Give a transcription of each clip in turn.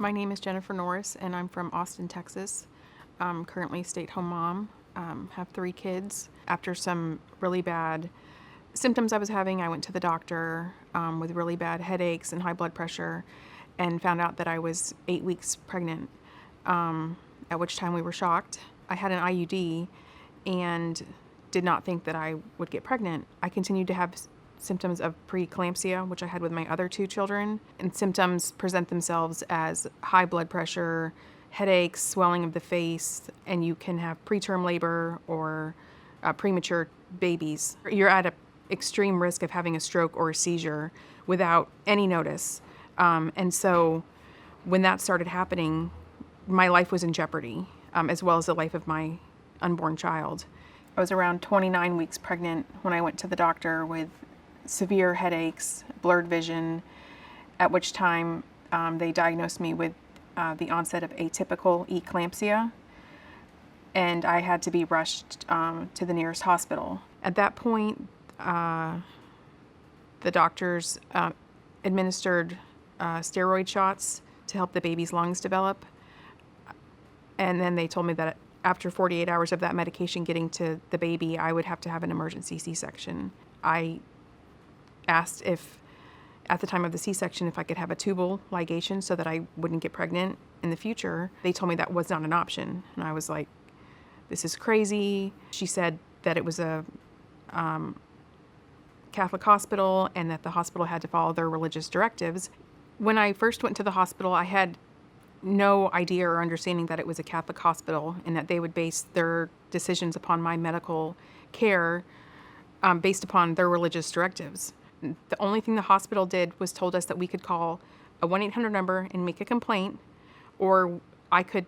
My name is Jennafer Norris, and I'm from Austin, Texas. I'm currently a stay-at-home mom, have 3 kids. After some really bad symptoms I was having, I went to the doctor with really bad headaches and high blood pressure and found out that I was 8 weeks pregnant, at which time we were shocked. I had an IUD and did not think that I would get pregnant. I continued to have symptoms of preeclampsia, which I had with my other 2 children, and symptoms present themselves as high blood pressure, headaches, swelling of the face, and you can have preterm labor or premature babies. You're at an extreme risk of having a stroke or a seizure without any notice. And so when that started happening, my life was in jeopardy, as well as the life of my unborn child. I was around 29 weeks pregnant when I went to the doctor with severe headaches, blurred vision, at which time they diagnosed me with the onset of atypical eclampsia, and I had to be rushed to the nearest hospital. At that point, the doctors administered steroid shots to help the baby's lungs develop, and then they told me that after 48 hours of that medication getting to the baby, I would have to have an emergency C-section. I asked if, at the time of the C-section, if I could have a tubal ligation so that I wouldn't get pregnant in the future. They told me that was not an option. And I was like, this is crazy. She said that it was a Catholic hospital and that the hospital had to follow their religious directives. When I first went to the hospital, I had no idea or understanding that it was a Catholic hospital and that they would base their decisions upon my medical care based upon their religious directives. The only thing the hospital did was told us that we could call a 1-800 number and make a complaint, or I could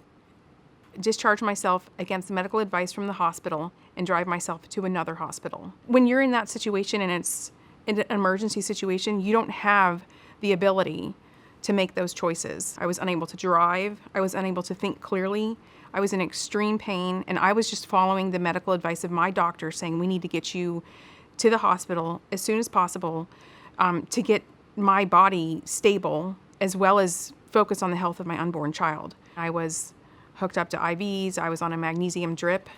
discharge myself against medical advice from the hospital and drive myself to another hospital. When you're in that situation and it's an emergency situation, you don't have the ability to make those choices. I was unable to drive. I was unable to think clearly. I was in extreme pain, and I was just following the medical advice of my doctor saying, we need to get you to the hospital as soon as possible to get my body stable, as well as focus on the health of my unborn child. I was hooked up to IVs. I was on a magnesium drip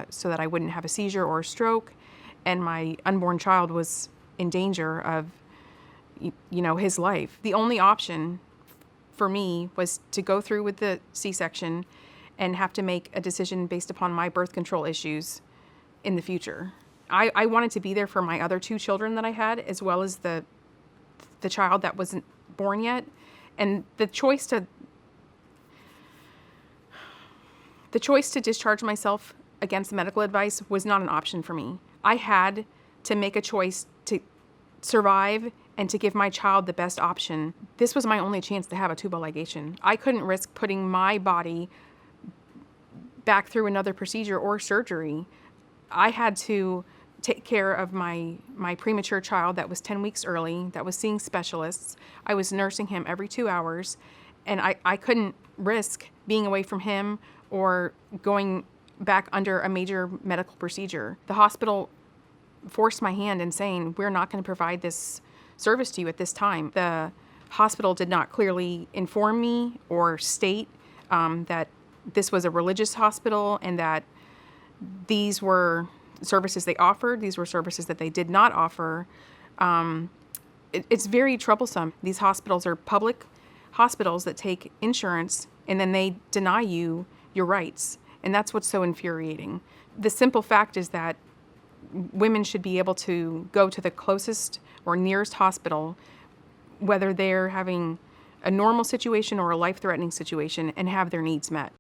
so that I wouldn't have a seizure or a stroke, and my unborn child was in danger of his life. The only option for me was to go through with the C-section and have to make a decision based upon my birth control issues in the future. I wanted to be there for my other 2 children that I had, as well as the child that wasn't born yet. And the choice to discharge myself against medical advice was not an option for me. I had to make a choice to survive and to give my child the best option. This was my only chance to have a tubal ligation. I couldn't risk putting my body back through another procedure or surgery. I had to take care of my premature child that was 10 weeks early, that was seeing specialists. I was nursing him every 2 hours, and I couldn't risk being away from him or going back under a major medical procedure. The hospital forced my hand in saying, we're not going to provide this service to you at this time. The hospital did not clearly inform me or state that this was a religious hospital and that these were services they offered, these were services that they did not offer. It's very troublesome. These hospitals are public hospitals that take insurance, and then they deny you your rights. And that's what's so infuriating. The simple fact is that women should be able to go to the closest or nearest hospital, whether they're having a normal situation or a life-threatening situation, and have their needs met.